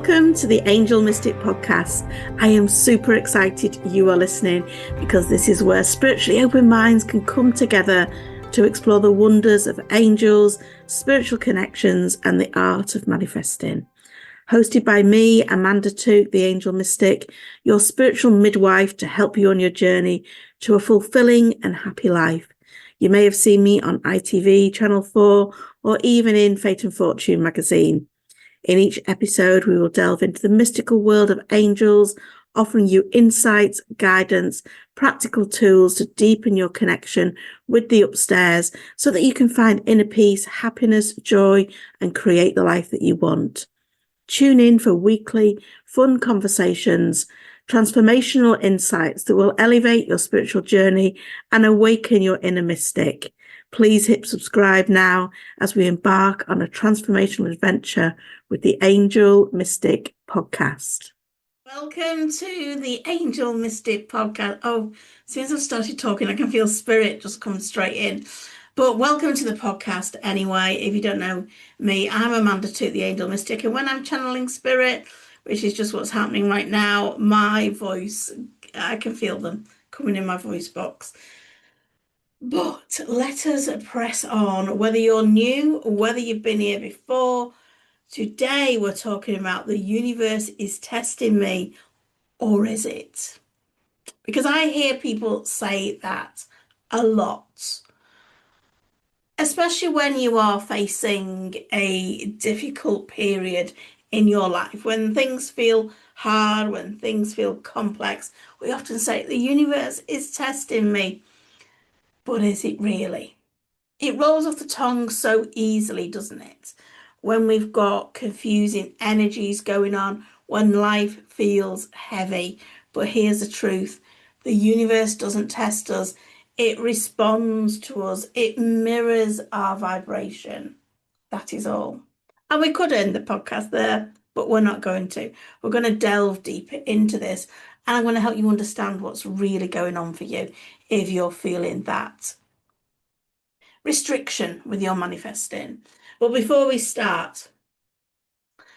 Welcome to the Angel Mystic Podcast. I am super excited you are listening because this is where spiritually open minds can come together to explore the wonders of angels, spiritual connections, and the art of manifesting. Hosted by me, Amanda Tooke, the Angel Mystic, your spiritual midwife to help you on your journey to a fulfilling and happy life. You may have seen me on ITV, Channel 4, or even in Fate and Fortune magazine. In each episode, we will delve into the mystical world of angels, offering you insights, guidance, practical tools to deepen your connection with the upstairs so that you can find inner peace, happiness, joy, and create the life that you want. Tune in for weekly, fun conversations, transformational insights that will elevate your spiritual journey and awaken your inner mystic. Please hit subscribe now as we embark on a transformational adventure with the Angel Mystic Podcast. Welcome to the Angel Mystic Podcast. Oh, as soon as I've started talking, I can feel spirit just come straight in. But welcome to the podcast anyway. If you don't know me, I'm Amanda Tooke, the Angel Mystic. And when I'm channeling spirit, which is just what's happening right now, my voice, I can feel them coming in my voice box. But let us press on. Whether you're new or whether you've been here before, today we're talking about the universe is testing me, or is it? Because I hear people say that a lot, especially when you are facing a difficult period in your life, when things feel hard, when things feel complex. We often say the universe is testing me. But is it really? It rolls off the tongue so easily, doesn't it? When we've got confusing energies going on, when life feels heavy. But here's the truth. The universe doesn't test us. It responds to us. It mirrors our vibration. That is all. And we could end the podcast there, but we're not going to. We're going to delve deeper into this. And I'm going to help you understand what's really going on for you if you're feeling that restriction with your manifesting. But before we start,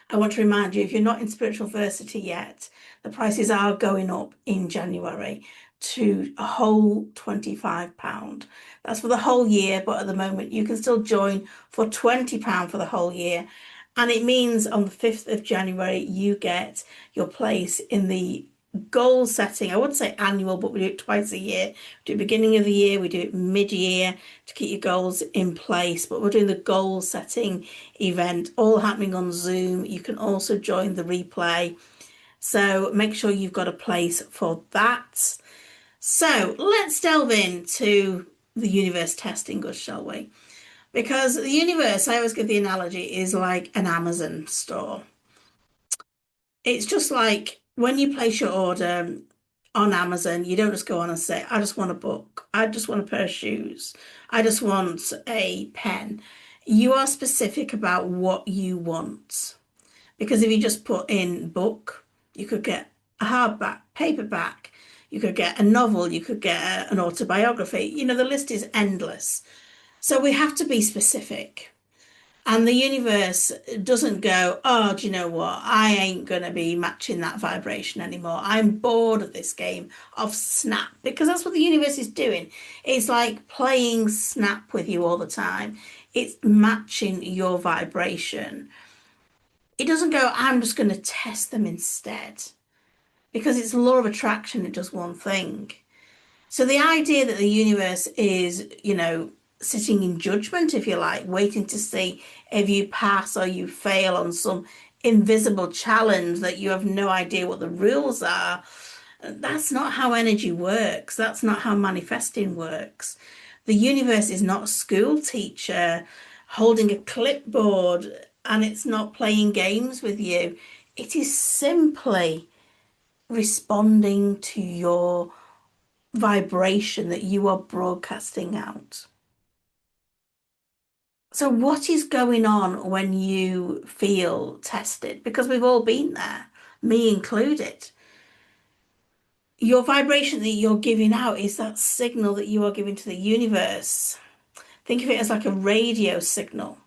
I want to remind you, if you're not in spiritual versity yet, the prices are going up in January to a whole £25. That's for the whole year, but at the moment you can still join for £20 for the whole year. And it means on the 5th of January, you get your place in the goal setting. I wouldn't say annual, but we do it twice a year. We do it beginning of the year, we do it mid-year to keep your goals in place. But we're doing the goal setting event, all happening on Zoom. You can also join the replay. So make sure you've got a place for that. So let's delve into the universe testing us, shall we? Because the universe, I always give the analogy, is like an Amazon store. It's just like when you place your order on Amazon, you don't just go on and say, I just want a book. I just want a pair of shoes. I just want a pen. You are specific about what you want. Because if you just put in book, you could get a hardback, paperback, you could get a novel, you could get an autobiography. You know, the list is endless. So we have to be specific. And the universe doesn't go, oh, do you know what? I ain't going to be matching that vibration anymore. I'm bored of this game of Snap, because that's what the universe is doing. It's like playing Snap with you all the time. It's matching your vibration. It doesn't go, I'm just going to test them instead, because it's the law of attraction. It does one thing. So the idea that the universe is, sitting in judgment, if you like, waiting to see if you pass or you fail on some invisible challenge that you have no idea what the rules are. That's not how energy works. That's not how manifesting works. The universe is not a school teacher holding a clipboard, and it's not playing games with you. It is simply responding to your vibration that you are broadcasting out. So what is going on when you feel tested? Because we've all been there, me included. Your vibration that you're giving out is that signal that you are giving to the universe. Think of it as like a radio signal.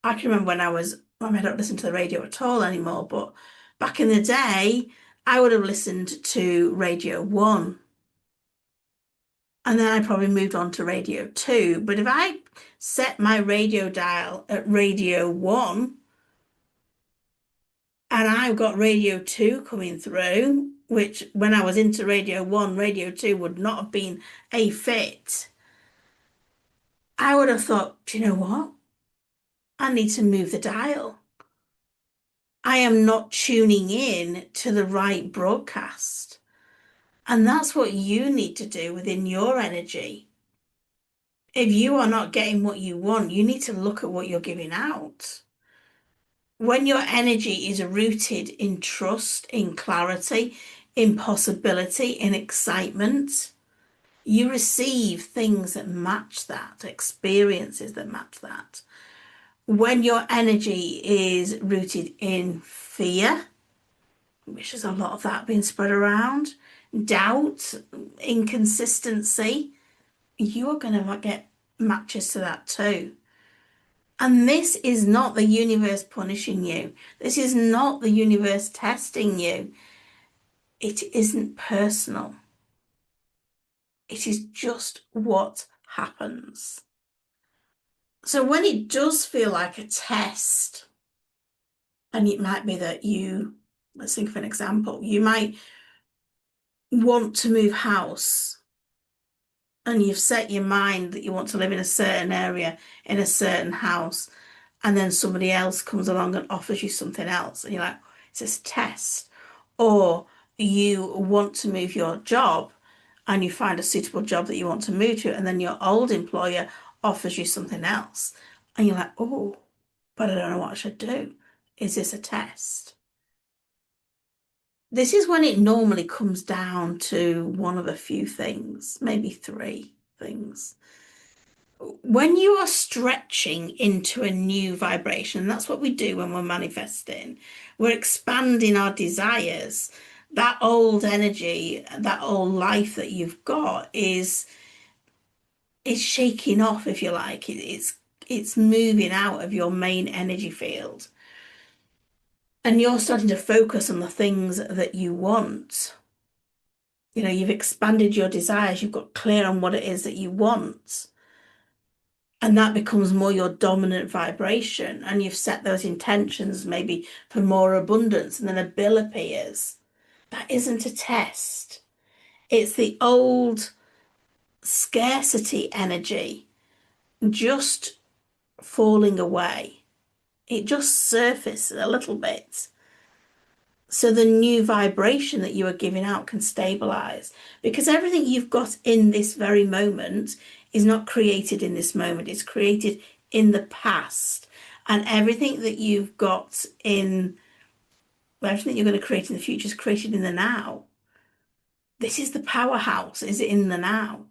I can remember when I was I mean, I don't listen to the radio at all anymore, but back in the day, I would have listened to Radio 1. And then I probably moved on to Radio 2. But if I set my radio dial at Radio 1 and I've got Radio 2 coming through, which when I was into Radio 1, Radio 2 would not have been a fit, I would have thought, do you know what? I need to move the dial. I am not tuning in to the right broadcast. And that's what you need to do within your energy. If you are not getting what you want, you need to look at what you're giving out. When your energy is rooted in trust, in clarity, in possibility, in excitement, you receive things that match that, experiences that match that. When your energy is rooted in fear, which is a lot of that being spread around, doubt, inconsistency, you are going to get matches to that too. And this is not the universe punishing you. This is not the universe testing you. It isn't personal. It is just what happens. So when it does feel like a test, and it might be that let's think of an example, you might want to move house and you've set your mind that you want to live in a certain area, in a certain house, and then somebody else comes along and offers you something else, and you're like, is this a test? Or you want to move your job and you find a suitable job that you want to move to, and then your old employer offers you something else, and you're like, oh, but I don't know what I should do. Is this a test? This is when it normally comes down to one of a few things, maybe three things. When you are stretching into a new vibration, that's what we do when we're manifesting. We're expanding our desires. That old energy, that old life that you've got is shaking off, if you like. It's moving out of your main energy field. And you're starting to focus on the things that you want. You know, you've expanded your desires, you've got clear on what it is that you want. And that becomes more your dominant vibration. And you've set those intentions maybe for more abundance, and then a bill appears. That isn't a test. It's the old scarcity energy just falling away. It just surfaced a little bit. So the new vibration that you are giving out can stabilize, because everything you've got in this very moment is not created in this moment. It's created in the past. And everything that you've got everything you're going to create in the future is created in the now. This is the powerhouse, is it in the now?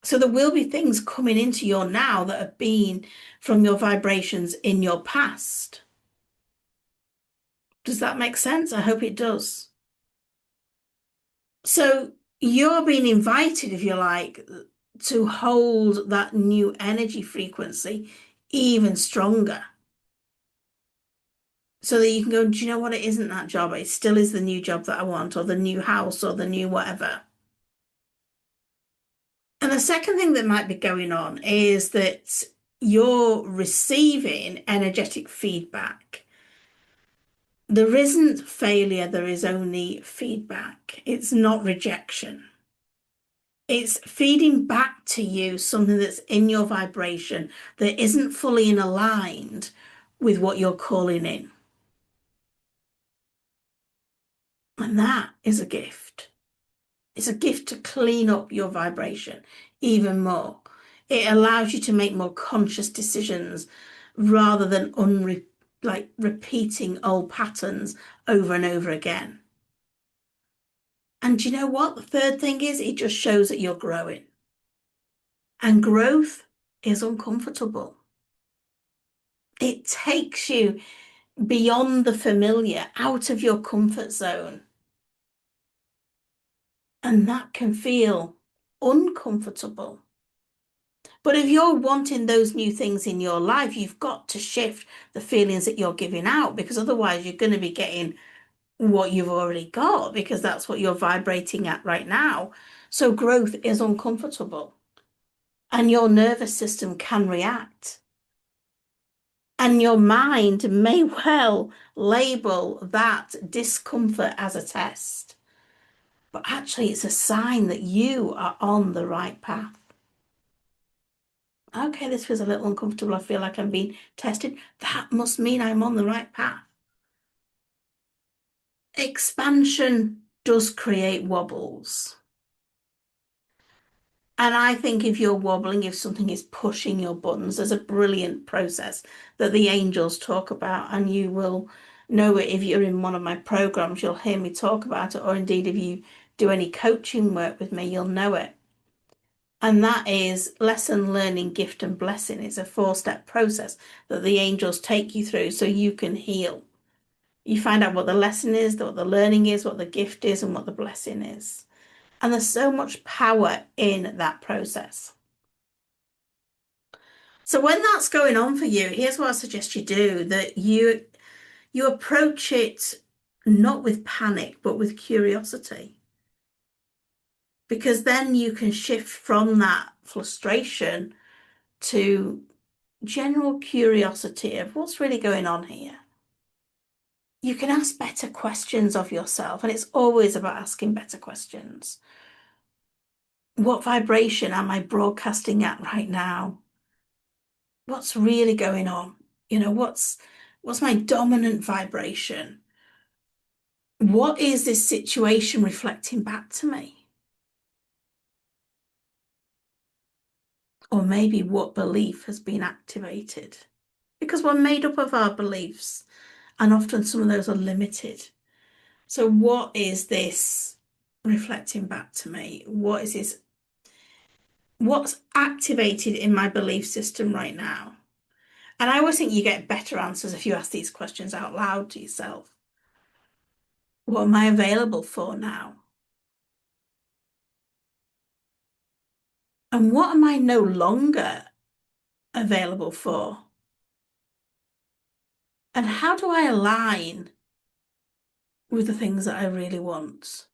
So there will be things coming into your now that have been from your vibrations in your past. Does that make sense? I hope it does. So you're being invited, if you like, to hold that new energy frequency even stronger. So that you can go, do you know what? It isn't that job. It still is the new job that I want, or the new house, or the new whatever. And the second thing that might be going on is that you're receiving energetic feedback. There isn't failure, there is only feedback. It's not rejection. It's feeding back to you something that's in your vibration that isn't fully aligned with what you're calling in. And that is a gift. It's a gift to clean up your vibration even more. It allows you to make more conscious decisions rather than repeating old patterns over and over again. And do you know what? The third thing is, it just shows that you're growing. And growth is uncomfortable. It takes you beyond the familiar, out of your comfort zone. And that can feel uncomfortable. But if you're wanting those new things in your life, you've got to shift the feelings that you're giving out because otherwise you're going to be getting what you've already got because that's what you're vibrating at right now. So growth is uncomfortable and your nervous system can react. And your mind may well label that discomfort as a test, but actually it's a sign that you are on the right path. Okay, this feels a little uncomfortable. I feel like I'm being tested. That must mean I'm on the right path. Expansion does create wobbles. And I think if you're wobbling, if something is pushing your buttons, there's a brilliant process that the angels talk about, and you will know it if you're in one of my programs, you'll hear me talk about it, or indeed if you do any coaching work with me, you'll know it. And that is lesson, learning, gift, and blessing. It's a four-step process that the angels take you through so you can heal. You find out what the lesson is, what the learning is, what the gift is, and what the blessing is. And there's so much power in that process. So when that's going on for you, here's what I suggest you do, that you approach it not with panic, but with curiosity. Because then you can shift from that frustration to general curiosity of what's really going on here. You can ask better questions of yourself, and it's always about asking better questions. What vibration am I broadcasting at right now? What's really going on? What's my dominant vibration? What is this situation reflecting back to me? Or maybe what belief has been activated? Because we're made up of our beliefs, and often some of those are limited. So what is this reflecting back to me? What is this? What's activated in my belief system right now? And I always think you get better answers if you ask these questions out loud to yourself. What am I available for now? And what am I no longer available for? And how do I align with the things that I really want?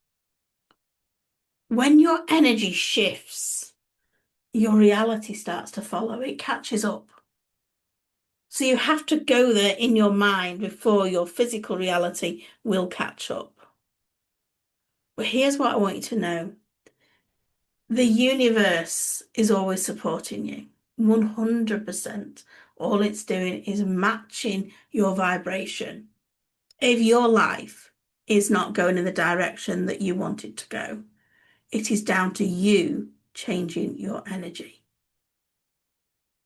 When your energy shifts, your reality starts to follow, it catches up. So you have to go there in your mind before your physical reality will catch up. But here's what I want you to know. The universe is always supporting you, 100%. All it's doing is matching your vibration. If your life is not going in the direction that you want it to go, it is down to you changing your energy.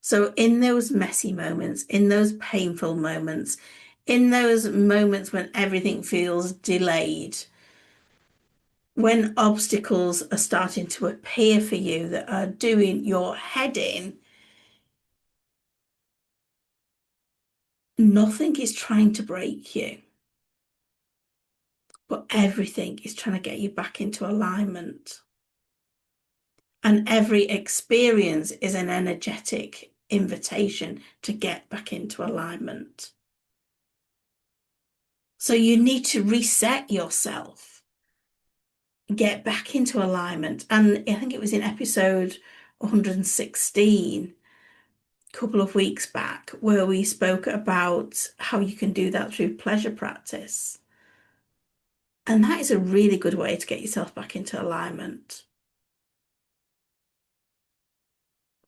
So in those messy moments, in those painful moments, in those moments when everything feels delayed, when obstacles are starting to appear for you that are doing your head in, nothing is trying to break you, but everything is trying to get you back into alignment. And every experience is an energetic invitation to get back into alignment. So you need to reset yourself, get back into alignment. And I think it was in episode 116, a couple of weeks back, where we spoke about how you can do that through pleasure practice. And that is a really good way to get yourself back into alignment.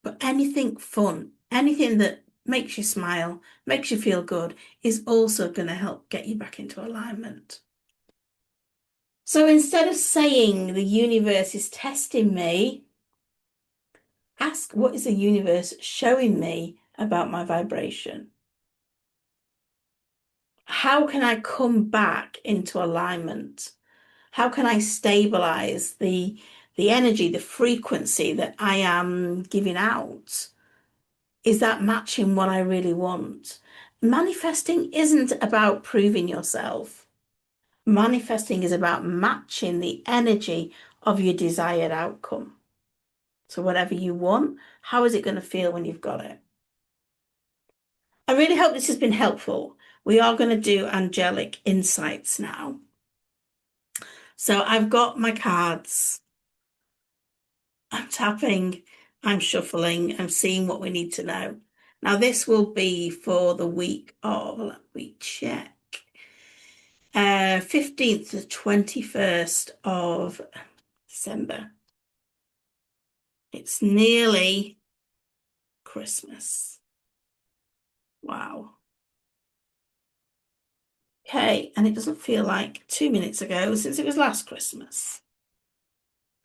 But anything fun, anything that makes you smile, makes you feel good, is also going to help get you back into alignment. So instead of saying the universe is testing me, ask what is the universe showing me about my vibration? How can I come back into alignment? How can I stabilize the energy, the frequency that I am giving out? Is that matching what I really want? Manifesting isn't about proving yourself. Manifesting is about matching the energy of your desired outcome. So whatever you want, how is it going to feel when you've got it? I really hope this has been helpful. We are going to do angelic insights now. So I've got my cards. I'm tapping, I'm shuffling, I'm seeing what we need to know. Now, this will be for the week of, let me check, 15th to 21st of December. It's nearly Christmas. Wow. Okay, and it doesn't feel like 2 minutes ago since it was last Christmas.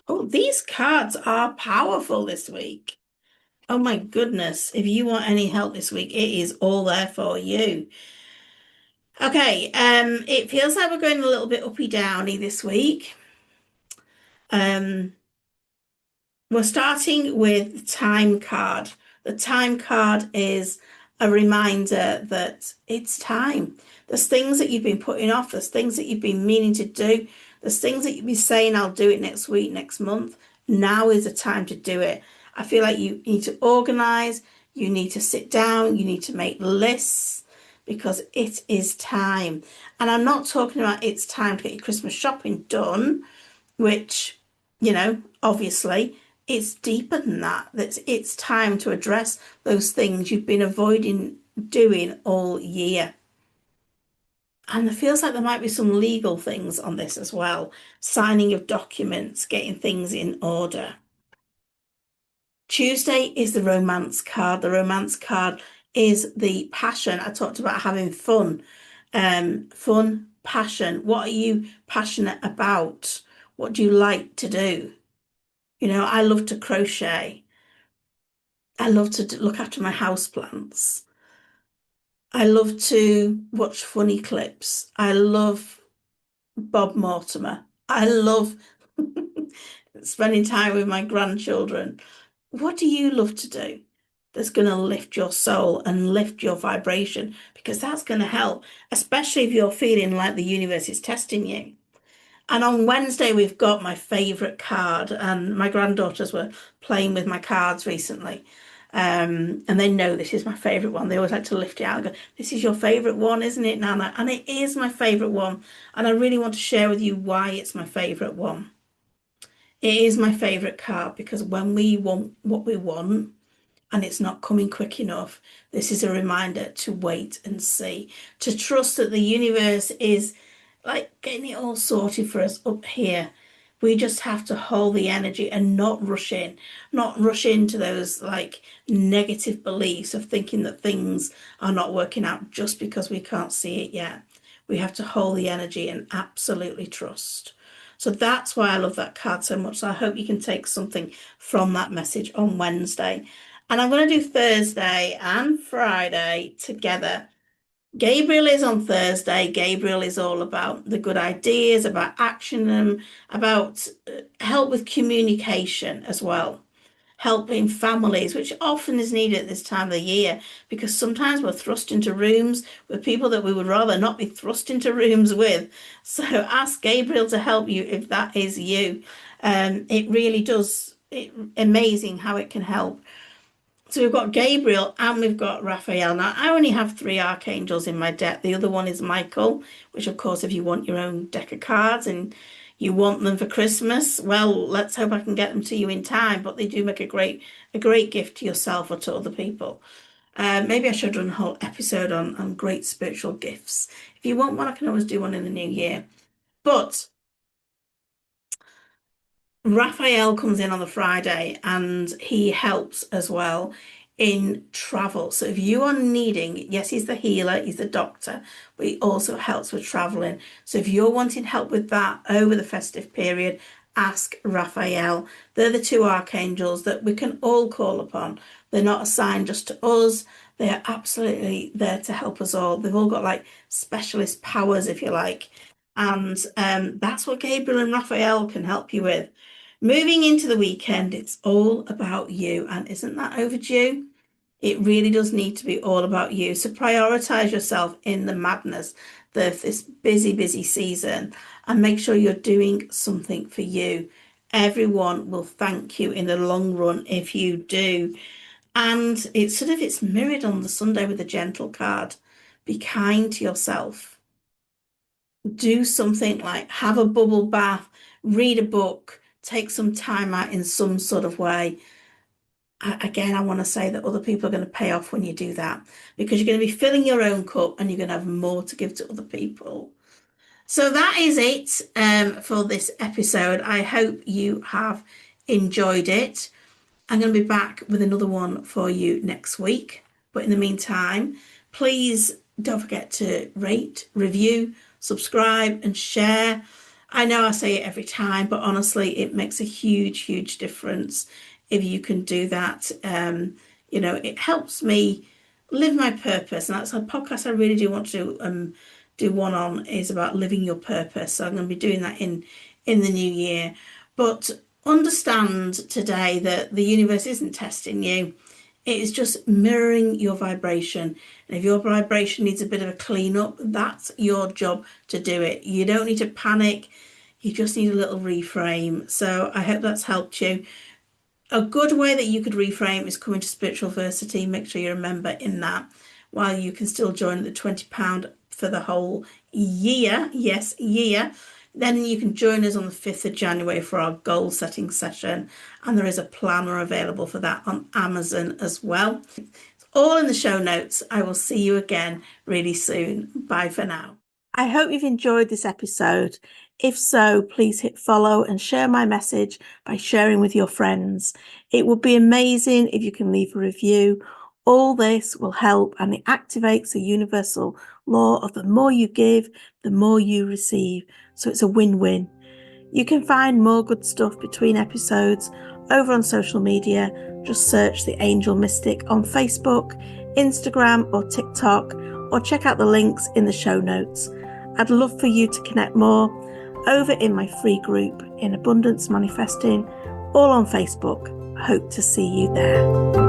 Oh, these cards are powerful this week. Oh my goodness. If you want any help this week, it is all there for you. Okay, it feels like we're going a little bit uppy downy this week. Um, we're starting with the time card. The time card is a reminder that it's time. There's things that you've been putting off, there's things that you've been meaning to do, there's things that you've been saying, I'll do it next week, next month. Now is the time to do it. I feel like you need to organize, you need to sit down, you need to make lists because it is time. And I'm not talking about it's time to get your Christmas shopping done, which, obviously it's deeper than that. It's time to address those things you've been avoiding doing all year. And it feels like there might be some legal things on this as well. Signing of documents, getting things in order. Tuesday is the romance card. The romance card is the passion. I talked about having fun. Fun, passion. What are you passionate about? What do you like to do? I love to crochet. I love to look after my house plants. I love to watch funny clips. I love Bob Mortimer. I love spending time with my grandchildren. What do you love to do that's going to lift your soul and lift your vibration? Because that's going to help, especially if you're feeling like the universe is testing you. And on Wednesday, we've got my favourite card, and my granddaughters were playing with my cards recently. And they know this is my favourite one. They always like to lift it out and go, this is your favourite one, isn't it, Nana? And it is my favourite one. And I really want to share with you why it's my favourite one. It is my favourite card because when we want what we want and it's not coming quick enough, this is a reminder to wait and see, to trust that the universe is like getting it all sorted for us up here. We just have to hold the energy and not rush into those like negative beliefs of thinking that things are not working out just because we can't see it yet. We have to hold the energy and absolutely trust. So that's why I love that card so much. So I hope you can take something from that message on Wednesday. And I'm going to do Thursday and Friday together. Gabriel is on Thursday. Gabriel is all about the good ideas, about action them, about help with communication as well. Helping families, which often is needed at this time of the year, because sometimes we're thrust into rooms with people that we would rather not be thrust into rooms with. So ask Gabriel to help you if that is you. It really does, amazing how it can help. So we've got Gabriel and we've got Raphael. Now, I only have 3 archangels in my deck. The other one is Michael, which, of course, if you want your own deck of cards and you want them for Christmas, well, let's hope I can get them to you in time. But they do make a great gift to yourself or to other people. Maybe I should run a whole episode on great spiritual gifts. If you want one, I can always do one in the new year. But Raphael comes in on the Friday and he helps as well in travel. So if you are needing, yes, he's the healer, he's the doctor, but he also helps with traveling. So if you're wanting help with that over the festive period, ask Raphael. They're the 2 archangels that we can all call upon. They're not assigned just to us. They are absolutely there to help us all. They've all got like specialist powers, if you like. And that's what Gabriel and Raphael can help you with. Moving into the weekend, it's all about you. And isn't that overdue? It really does need to be all about you. So prioritize yourself in the madness of this busy, busy season and make sure you're doing something for you Everyone will thank you in the long run if you do. And it's mirrored on the Sunday with the gentle card. Be kind to yourself. Do something like have a bubble bath, read a book, take some time out in some sort of way. Again, I want to say that other people are going to pay off when you do that, because you're going to be filling your own cup and you're going to have more to give to other people. So that is it for this episode. I hope you have enjoyed it. I'm going to be back with another one for you next week. But in the meantime, please don't forget to rate, review, subscribe, and share. I know I say it every time, but honestly, it makes a huge, huge difference if you can do that. It helps me live my purpose, and that's a podcast I really do want to do one on, is about living your purpose. So I'm going to be doing that in the new year. But understand today that the universe isn't testing you. It is just mirroring your vibration. And if your vibration needs a bit of a clean up, that's your job to do it. You don't need to panic. You just need a little reframe. So I hope that's helped you. A good way that you could reframe is coming to Spiritual Versity. Make sure you're a member in that, while you can still join at the £20 for the whole year. Yes, year. Then you can join us on the 5th of January for our goal setting session. And there is a planner available for that on Amazon as well. It's all in the show notes. I will see you again really soon. Bye for now. I hope you've enjoyed this episode. If so, please hit follow and share my message by sharing with your friends. It would be amazing if you can leave a review. All this will help, and it activates the universal law of the more you give, the more you receive. So it's a win-win. You can find more good stuff between episodes over on social media. Just search The Angel Mystic on Facebook, Instagram, or TikTok, or check out the links in the show notes. I'd love for you to connect more over in my free group in Abundance Manifesting, all on Facebook. Hope to see you there.